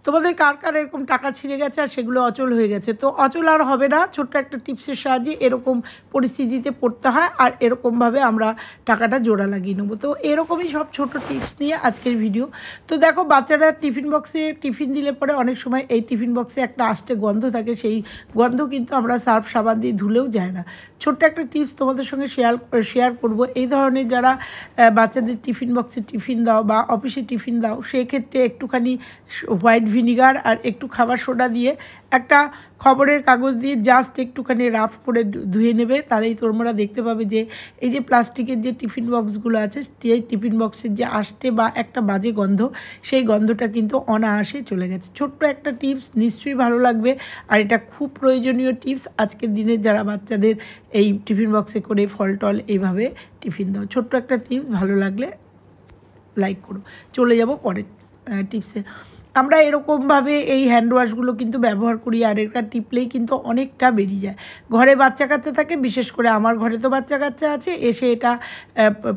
তোমাদের কার কার এরকম টাকা ছিঁড়ে গেছে আর সেগুলো অচল হয়ে গেছে? তো অচল আর হবে না, ছোট্ট একটা টিপসের সাহায্যে এরকম পরিস্থিতিতে পড়তে হয় আর এরকমভাবে আমরা টাকাটা জোড়া লাগিয়ে নেবো। তো এরকমই সব ছোট টিপস নিয়ে আজকের ভিডিও। তো দেখো, বাচ্চারা টিফিন বক্সে টিফিন দিলে পরে অনেক সময় এই টিফিন বক্সে একটা আষ্টে গন্ধ থাকে, সেই গন্ধ কিন্তু আমরা সার্ফ সাবান দিয়ে ধুলেও যায় না। ছোট্ট একটা টিপস তোমাদের সঙ্গে শেয়ার করব। এই ধরনের যারা বাচ্চাদের টিফিন বক্সে টিফিন দাও বা অফিসে টিফিন দাও, সেক্ষেত্রে একটুখানি হোয়াইট ভিনিগার আর একটু খাবার সোডা দিয়ে একটা খবরের কাগজ দিয়ে জাস্ট একটুখানি রাফ করে ধুয়ে নেবে। তাহলেই তোমরা দেখতে পাবে যে এই যে প্লাস্টিকের যে টিফিন বক্সগুলো আছে, সেই টিফিন বক্সের যে আষ্টে বা একটা বাজে গন্ধ, সেই গন্ধটা কিন্তু অনায়াসে চলে গেছে। ছোট্ট একটা টিপস, নিশ্চয়ই ভালো লাগবে। আর এটা খুব প্রয়োজনীয় টিপস আজকের দিনে যারা বাচ্চাদের এই টিফিন বক্সে করে ফল টল এইভাবে টিফিন দাও। ছোট্ট একটা টিপস, ভালো লাগলে লাইক করো। চলে যাব পরের টিপসে। আমরা এরকমভাবে এই হ্যান্ড ওয়াশগুলো কিন্তু ব্যবহার করি, আর এটা টিপলেই কিন্তু অনেকটা বেরিয়ে যায়। ঘরে বাচ্চা কাচ্চা থাকে, বিশেষ করে আমার ঘরে তো বাচ্চা কাচ্চা আছে, এসে এটা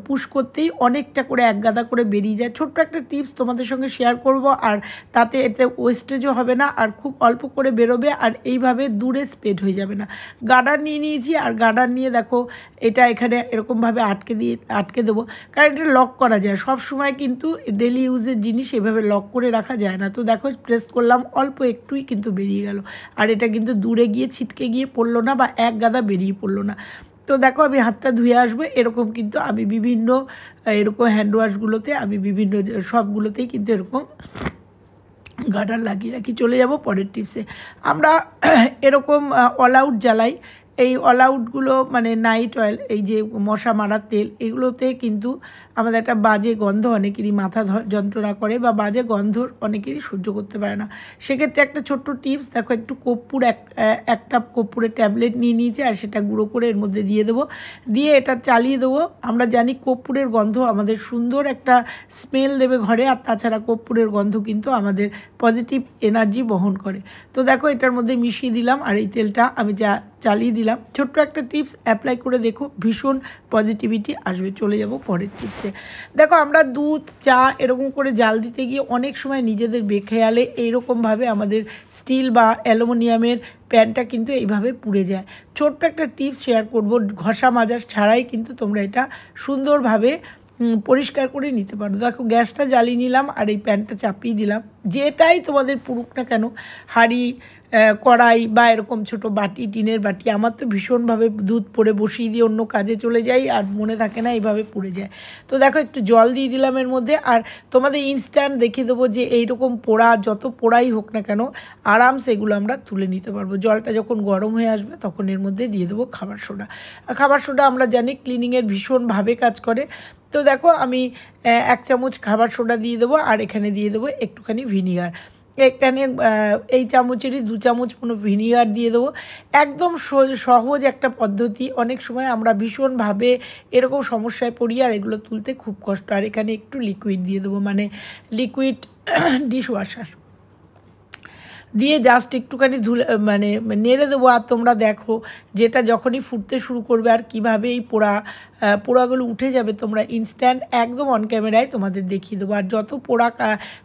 পুশ করতেই অনেকটা করে এক গাদা করে বেরিয়ে যায়। ছোট্ট একটা টিপস তোমাদের সঙ্গে শেয়ার করব, আর তাতে এতে ওয়েস্টেজও হবে না আর খুব অল্প করে বেরোবে, আর এইভাবে দূরে স্প্রেড হয়ে যাবে না। গার্ডার নিয়ে নিয়েছি, আর গার্ডার নিয়ে দেখো এটা এখানে এরকমভাবে আটকে দেবো, কারণ এটা লক করা যায়। সব সময় কিন্তু ডেলি ইউজের জিনিস এভাবে লক করে রাখা যায় না। তো দেখো, প্রেস করলাম, অল্প একটুই কিন্তু বেরিয়ে গেল, আর এটা কিন্তু দূরে গিয়ে ছিটকে গিয়ে পড়লো না বা এক গাদা বেরিয়ে পড়লো না। তো দেখো, আমি হাতটা ধুয়ে আসবো, এরকম কিন্তু আমি বিভিন্ন এরকম হ্যান্ড ওয়াশগুলোতে আমি বিভিন্ন সবগুলোতেই কিন্তু এরকম গার্ডার লাগিয়ে রাখি। চলে যাব পরের টিপসে। আমরা এরকম অল আউট জ্বালাই। এই অল আউটগুলো মানে নাইট অয়েল, এই যে মশা মারার তেল, এগুলোতে কিন্তু আমাদের একটা বাজে গন্ধ, অনেকেরই মাথা যন্ত্রণা করে বা বাজে গন্ধ অনেকেরই সহ্য করতে পারে না। সেক্ষেত্রে একটা ছোট্ট টিপস, দেখো একটু কর্পূর, একটা কর্পূরের ট্যাবলেট নিয়ে নিয়েছি, আর সেটা গুঁড়ো করে এর মধ্যে দিয়ে দেবো, দিয়ে এটা চালিয়ে দেবো। আমরা জানি কর্পূরের গন্ধ আমাদের সুন্দর একটা স্মেল দেবে ঘরে, আর তাছাড়া কর্পূরের গন্ধ কিন্তু আমাদের পজিটিভ এনার্জি বহন করে। তো দেখো, এটার মধ্যে মিশিয়ে দিলাম, আর এই তেলটা আমি চালিয়ে দিলাম। ছোট্ট একটা টিপস, অ্যাপ্লাই করে দেখো, ভীষণ পজিটিভিটি আসবে। চলে যাব পরের টিপসে। দেখো, আমরা দুধ, চা এরকম করে জাল দিতে গিয়ে অনেক সময় নিজেদের বেখেয়ালে এইরকমভাবে আমাদের স্টিল বা অ্যালুমিনিয়ামের প্যানটা কিন্তু এইভাবে পুড়ে যায়। ছোট্ট একটা টিপস শেয়ার করব, ঘষা মাজা ছাড়াই কিন্তু তোমরা এটা সুন্দরভাবে পরিষ্কার করে নিতে পারো। দেখো, গ্যাসটা জ্বালিয়ে নিলাম, আর এই প্যানটা চাপিয়ে দিলাম। যেটাই তোমাদের পুড়ুক না কেন, হাঁড়ি, কড়াই বা এরকম ছোট বাটি, টিনের বাটি, আমার তো ভীষণভাবে দুধ পরে বসিয়ে দিয়ে অন্য কাজে চলে যাই, আর মনে থাকে না, এইভাবে পুড়ে যায়। তো দেখো, একটু জল দিয়ে দিলাম এর মধ্যে, আর তোমাদের ইনস্ট্যান্ট দেখিয়ে দেবো যে এইরকম পোড়া, যত পোড়াই হোক না কেন, আরামসে এগুলো আমরা তুলে নিতে পারবো। জলটা যখন গরম হয়ে আসবে তখন এর মধ্যে দিয়ে দেবো খাবার সোডা। খাবার সোডা আমরা জানি ক্লিনিংয়ের ভীষণভাবে কাজ করে। তো দেখো, আমি 1 চামচ খাবার সোডা দিয়ে দেবো, আর এখানে দিয়ে দেবো একটুখানি ভিনিগার। এখানে এই চামচেরই 2 চামচ কোনো ভিনিগার দিয়ে দেবো। একদম সহজ একটা পদ্ধতি। অনেক সময় আমরা ভীষণভাবে এরকম সমস্যায় পড়ি, আর এগুলো তুলতে খুব কষ্ট। আর এখানে একটু লিকুইড দিয়ে দেবো, মানে লিকুইড ডিশওয়াশার দিয়ে জাস্ট একটুখানি মানে নেড়ে দেবো। আর তোমরা দেখো, যেটা যখনই ফুটতে শুরু করবে আর কীভাবে এই পোড়াগুলো উঠে যাবে, তোমরা ইনস্ট্যান্ট একদম অন ক্যামেরায় তোমাদের দেখিয়ে দেবো। আর যত পোড়া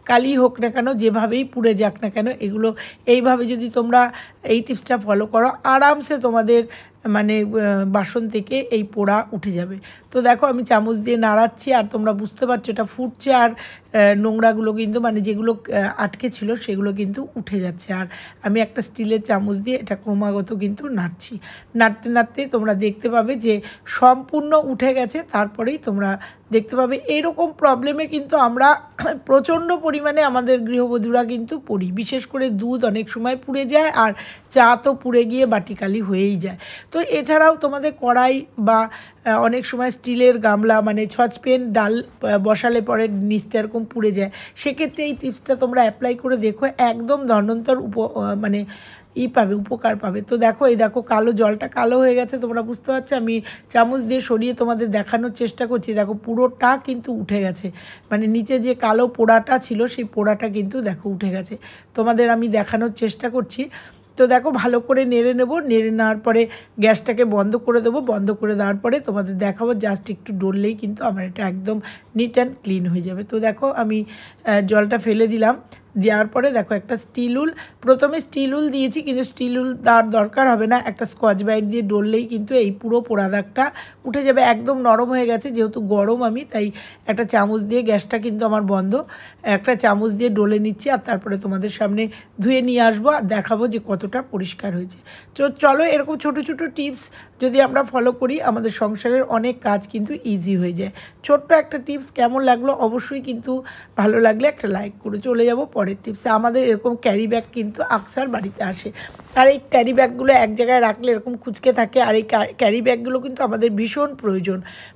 কালি হোক না কেন, যেভাবেই পুড়ে যাক না কেন, এগুলো এইভাবে যদি তোমরা এই টিপসটা ফলো করো, আরামসে তোমাদের মানে বাসন থেকে এই পোড়া উঠে যাবে। তো দেখো, আমি চামচ দিয়ে নাড়াচ্ছি, আর তোমরা বুঝতে পারছো এটা ফুটছে, আর নোংরাগুলো কিন্তু মানে যেগুলো আটকে ছিল সেগুলো কিন্তু উঠে যাচ্ছে। আর আমি একটা স্টিলের চামচ দিয়ে এটা ক্রমাগত কিন্তু নাড়তে নাড়তে তোমরা দেখতে পাবে যে সম্পূর্ণ উঠে গেছে। তারপরেই তোমরা দেখতে পাবে এইরকম প্রবলেমে কিন্তু আমরা প্রচণ্ড পরিমাণে আমাদের গৃহবধূরা কিন্তু পড়ি। বিশেষ করে দুধ অনেক সময় পুড়ে যায়, আর চা তো পুড়ে গিয়ে বাটিকালি হয়েই যায়। তো এছাড়াও তোমাদের কড়াই বা অনেক সময় স্টিলের গামলা, মানে সসপ্যান, ডাল বসালে পরে নিচটা এরকম পুড়ে যায়। সেক্ষেত্রে এই টিপসটা তোমরা অ্যাপ্লাই করে দেখো, একদম ধন্বন্তর মানে উপকার পাবে। তো দেখো, এই দেখো জলটা কালো হয়ে গেছে, তোমরা বুঝতে পারছো। আমি চামচ দিয়ে সরিয়ে তোমাদের দেখানোর চেষ্টা করছি। দেখো, পুরোটা কিন্তু উঠে গেছে, মানে নিচে যে কালো পোড়াটা ছিল সেই পোড়াটা কিন্তু দেখো উঠে গেছে। তোমাদের আমি দেখানোর চেষ্টা করছি। তো দেখো, ভালো করে নেড়ে নেব। নেড়ে নেওয়ার পরে গ্যাসটাকে বন্ধ করে দেবো। বন্ধ করে দেওয়ার পরে তোমাদের দেখাবো, জাস্ট একটু ডললেই কিন্তু আমার এটা একদম নিট অ্যান্ড ক্লিন হয়ে যাবে। তো দেখো, আমি জলটা ফেলে দিলাম। দেওয়ার পরে দেখো একটা স্টিল উল, প্রথমে স্টিল উল দিয়েছি কিন্তু স্টিল উল দেওয়ার দরকার হবে না, একটা স্কচ ব্রাইট দিয়ে ডললেই কিন্তু এই পুরো পোড়া দাগটা উঠে যাবে। একদম নরম হয়ে গেছে, যেহেতু গরম আমি তাই একটা চামচ দিয়ে, গ্যাসটা কিন্তু আমার বন্ধ, একটা চামচ দিয়ে ডলে নিচ্ছি আর তারপরে তোমাদের সামনে ধুয়ে নিয়ে আসবো আর দেখাবো যে কতটা পরিষ্কার হয়েছে। তো চলো, এরকম ছোট ছোট টিপস যদি আমরা ফলো করি আমাদের সংসারের অনেক কাজ কিন্তু ইজি হয়ে যায়। ছোট্ট একটা টিপস কেমন লাগলো অবশ্যই কিন্তু ভালো লাগলে একটা লাইক করে চলে যাব পরের টিপসে। আমাদের এরকম ক্যারি ব্যাগ কিন্তু আকসার বাড়িতে আসে, আর এই ক্যারি ব্যাগগুলো এক জায়গায় রাখলে এরকম কুচকে থাকে, আর এই ক্যারি ব্যাগগুলো কিন্তু আমাদের ভীষণ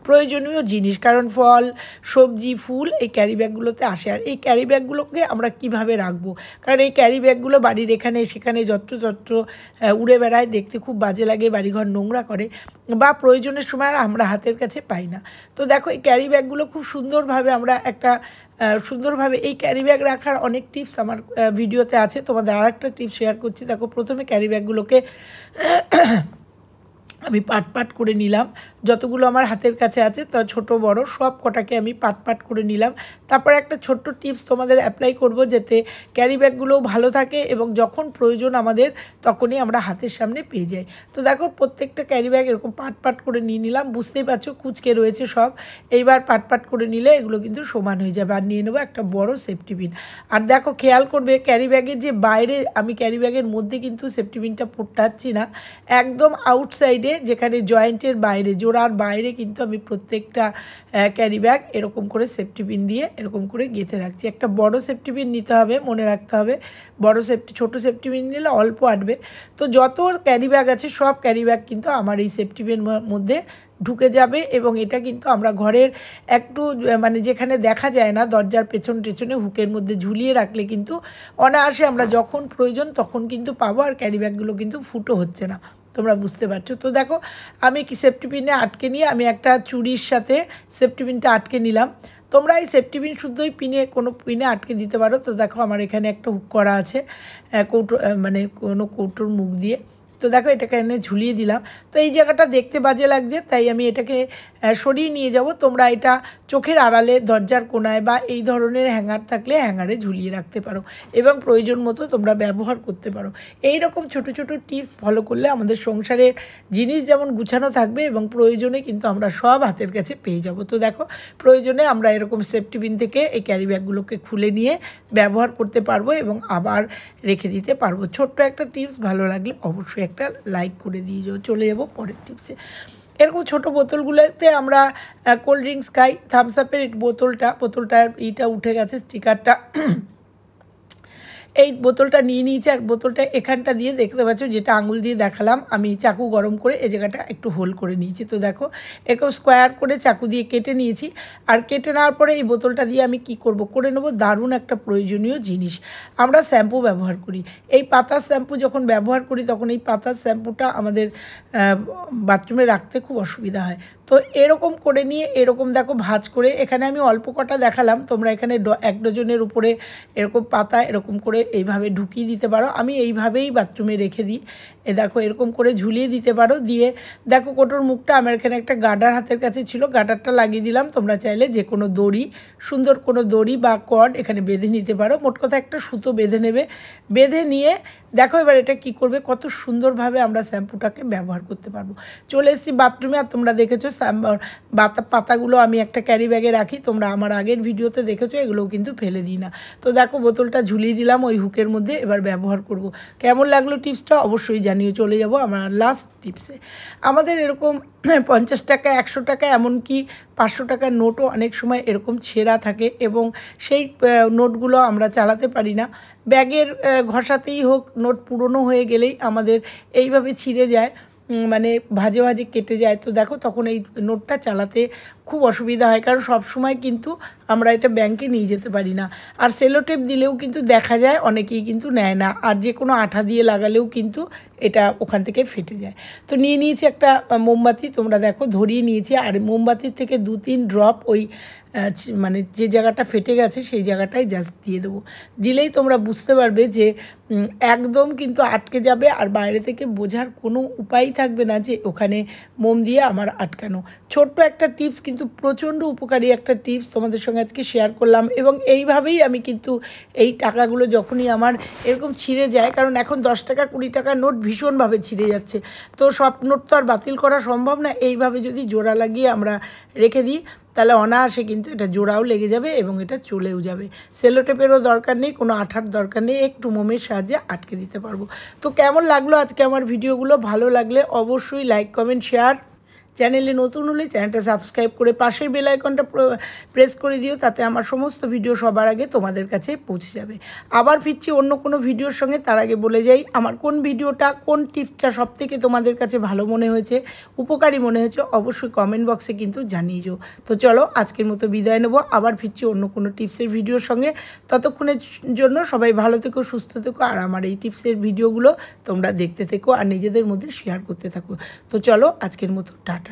প্রয়োজনীয় জিনিস, কারণ ফল সবজি ফুল এই ক্যারি ব্যাগগুলোতে আসে। আর এই ক্যারি ব্যাগগুলোকে আমরা কিভাবে রাখবো, কারণ এই ক্যারি ব্যাগগুলো বাড়ির এখানে সেখানে যত্র উড়ে বেড়ায়, দেখতে খুব বাজে লাগে, বাড়িঘর নোংরা করে, বা প্রয়োজনের সময় আর আমরা হাতের কাছে পাই না। তো দেখো এই ক্যারি ব্যাগগুলো খুব সুন্দরভাবে আমরা একটা সুন্দরভাবে এই ক্যারি ব্যাগ রাখার অনেক টিপস আমার ভিডিওতে আছে, তোমাদের আর একটা টিপস শেয়ার করছি। দেখো প্রথমে ক্যারি ব্যাগগুলোকে আমি পাট করে নিলাম, যতগুলো আমার হাতের কাছে আছে তো ছোট বড় সব কটাকে আমি পাট করে নিলাম। তারপর একটা ছোট্ট টিপস তোমাদের অ্যাপ্লাই করব, যাতে ক্যারি ব্যাগগুলোও ভালো থাকে এবং যখন প্রয়োজন আমাদের তখনই আমরা হাতের সামনে পেয়ে যাই। তো দেখো প্রত্যেকটা ক্যারি ব্যাগ এরকম পাট করে নিয়ে নিলাম, বুঝতেই পারছো কুচকে রয়েছে সব। এইবার পাট করে নিলে এগুলো কিন্তু সমান হয়ে যাবে। আর নিয়ে নেবো একটা বড় সেফটি পিন। আর দেখো খেয়াল করবে ক্যারি ব্যাগের যে বাইরে, আমি ক্যারি ব্যাগের মধ্যে কিন্তু সেফটি পিনটা পড়টাচ্ছি না, একদম আউটসাইডে যেখানে জয়েন্টের বাইরে, জোড়ার বাইরে কিন্তু আমি প্রত্যেকটা ক্যারি ব্যাগ এরকম করে সেফটি পিন দিয়ে এরকম করে গেঁথে রাখছি। একটা বড় সেফটি পিন নিতে হবে, মনে রাখতে হবে ছোটো সেফটি পিন নিলে অল্প আটবে। তো যত ক্যারি ব্যাগ আছে সব ক্যারি ব্যাগ কিন্তু আমার এই সেফটি পিনের মধ্যে ঢুকে যাবে, এবং এটা কিন্তু আমরা ঘরের একটু মানে যেখানে দেখা যায় না দরজার পেছনে হুকের মধ্যে ঝুলিয়ে রাখলে কিন্তু অনায়াসে আমরা যখন প্রয়োজন তখন কিন্তু পাবো, আর ক্যারি ব্যাগগুলো কিন্তু ফুটো হচ্ছে না, তোমরা বুঝতে পারছো। তো দেখো আমি কি সেফটি পিনে আটকে নিয়ে আমি একটা চুড়ির সাথে সেফটি পিনটা আটকে নিলাম। তোমরা এই সেফটি পিন শুদ্ধই কোনো পিনে আটকে দিতে পারো। তো দেখো আমার এখানে একটা হুক করা আছে মানে কোনো কৌটোর মুখ দিয়ে। তো দেখো এটাকে এনে ঝুলিয়ে দিলাম। তো এই জায়গাটা দেখতে বাজে লাগছে তাই আমি এটাকে সরিয়ে নিয়ে যাব। তোমরা এটা চোখের আড়ালে দরজার কোণায় বা এই ধরনের হ্যাঙ্গার থাকলে হ্যাঙ্গারে ঝুলিয়ে রাখতে পারো এবং প্রয়োজন মতো তোমরা ব্যবহার করতে পারো। এই রকম ছোট ছোট টিপস ফলো করলে আমাদের সংসারের জিনিস যেমন গুছানো থাকবে এবং প্রয়োজনে কিন্তু আমরা সব হাতের কাছে পেয়ে যাব। তো দেখো প্রয়োজনে আমরা এরকম সেফটি পিন থেকে এই ক্যারি ব্যাগগুলোকে খুলে নিয়ে ব্যবহার করতে পারবো এবং আবার রেখে দিতে পারবো। ছোট্ট একটা টিপস ভালো লাগলে অবশ্যই একটা লাইক করে দিয়ে চলে যাবো পরের টিপসে। এরকম ছোটো বোতলগুলোতে আমরা কোল্ড ড্রিঙ্কস খাই, থামস আপের বোতলটার ইটা উঠে গেছে স্টিকারটা, এই বোতলটা নিয়ে নিয়েছি। আর বোতলটা এখানটা দিয়ে দেখতে পাচ্ছ, যেটা আঙুল দিয়ে দেখালাম, আমি চাকু গরম করে এই জায়গাটা একটু হোল করে নিয়েছি। তো দেখো এরকম স্কোয়ার করে চাকু দিয়ে কেটে নিয়েছি। আর কেটে নেওয়ার পরে এই বোতলটা দিয়ে আমি কি করব, করে নেবো দারুণ একটা প্রয়োজনীয় জিনিস। আমরা শ্যাম্পু ব্যবহার করি, এই পাতার শ্যাম্পু যখন ব্যবহার করি তখন এই পাতার শ্যাম্পুটা আমাদের বাথরুমে রাখতে খুব অসুবিধা হয়। তো এরকম করে নিয়ে এরকম দেখো ভাঁজ করে, এখানে আমি অল্প কটা দেখালাম, তোমরা এখানে 1 ডজনের উপরে এরকম পাতা এরকম করে এইভাবে ঢুকিয়ে দিতে পারো। আমি এইভাবেই বাথরুমে রেখে দিই। দেখো এরকম করে ঝুলিয়ে দিতে পারো। দিয়ে দেখো কোটোর মুখটা আমার এখানে একটা গার্ডার হাতের কাছে ছিল, গার্ডারটা লাগিয়ে দিলাম। তোমরা চাইলে যে কোনো দড়ি, সুন্দর কোনো দড়ি বা কর্ড এখানে বেঁধে নিতে পারো। মোট কথা একটা সুতো বেঁধে নেবে। বেঁধে নিয়ে দেখো এবার এটা কি করবে, কত সুন্দরভাবে আমরা শ্যাম্পুটাকে ব্যবহার করতে পারবো। চলে এসেছি বাথরুমে, আর তোমরা দেখেছো পাতাগুলো আমি একটা ক্যারি ব্যাগে রাখি, তোমরা আমার আগের ভিডিওতে দেখেছো, এগুলোও কিন্তু ফেলে দিই না। তো দেখো বোতলটা ঝুলিয়ে দিলাম ওই হুকের মধ্যে, এবার ব্যবহার করব। কেমন লাগলো টিপসটা অবশ্যই জানিয়ে। চলে যাব আমার লাস্ট টিপসে। আমাদের এরকম 50 টাকা 100 টাকা এমনকি 500 টাকার নোটও অনেক সময় এরকম ছেঁড়া থাকে এবং সেই নোটগুলো আমরা চালাতে পারি না। ব্যাগের ঘষাতেই হোক, নোট পুরনো হয়ে গেলেই আমাদের এইভাবে ছিঁড়ে যায়, মানে ভাজে কেটে যায়। তো দেখো তখন এই নোটটা চালাতে খুব অসুবিধা হয়, কারণ সব সময় কিন্তু আমরা এটা ব্যাংকে নিয়ে যেতে পারি না। আর সেলোটেপ দিলেও কিন্তু দেখা যায় অনেকেই কিন্তু নেয় না, আর যে কোনো আঠা দিয়ে লাগালেও কিন্তু এটা ওখান থেকে ফেটে যায়। তো নিয়ে নিয়েছি একটা মোমবাতি, তোমরা দেখো ধরিয়ে নিয়েছি। আর মোমবাতির থেকে 2-3 ড্রপ ওই মানে যে জায়গাটা ফেটে গেছে সেই জায়গাটায় জাস্ট দিয়ে দেবো। দিলেই তোমরা বুঝতে পারবে যে একদম কিন্তু আটকে যাবে, আর বাইরে থেকে বোঝার কোনো উপায়ই থাকবে না যে ওখানে মোম দিয়ে আমার আটকানো। ছোট্ট একটা টিপস কিন্তু কিন্তু প্রচণ্ড উপকারী একটা টিপস তোমাদের সঙ্গে আজকে শেয়ার করলাম, এবং এইভাবেই আমি কিন্তু এই টাকাগুলো যখনই আমার এরকম ছিঁড়ে যায়, কারণ এখন 10 টাকা 20 টাকার নোট ভীষণভাবে ছিঁড়ে যাচ্ছে, তো সব নোট তো আর বাতিল করা সম্ভব না। এইভাবে যদি জোড়া লাগিয়ে আমরা রেখে দিই তাহলে অনায়াসে কিন্তু এটা জোড়াও লেগে যাবে এবং এটা চলেও যাবে। সেলোটেপেরও দরকার নেই, কোনো আঠার দরকার নেই, একটু মোমের সাহায্যে আটকে দিতে পারবো। তো কেমন লাগলো আজকে আমার ভিডিওগুলো? ভালো লাগলে অবশ্যই লাইক কমেন্ট শেয়ার, চ্যানেলে নতুন হলে চ্যানেলটা সাবস্ক্রাইব করে পাশের বেল আইকনটা প্রেস করে দিও, তাতে আমার সমস্ত ভিডিও সবার আগে তোমাদের কাছে পৌঁছে যাবে। আবার ফিরছি অন্য কোনো ভিডিওর সঙ্গে, তার আগে বলে যাই আমার কোন ভিডিওটা কোন টিপসটা সবথেকে তোমাদের কাছে ভালো মনে হয়েছে, উপকারী মনে হয়েছে, অবশ্যই কমেন্ট বক্সে কিন্তু জানিয়ে যাও। তো চলো আজকের মতো বিদায় নেবো, আবার ফিরছি অন্য কোনো টিপসের ভিডিওর সঙ্গে। ততক্ষণের জন্য সবাই ভালো থেকো, সুস্থ থেকো, আর আমার এই টিপসের ভিডিওগুলো তোমরা দেখতে থেকো আর নিজেদের মধ্যে শেয়ার করতে থাকো। তো চলো আজকের মতো টাটা।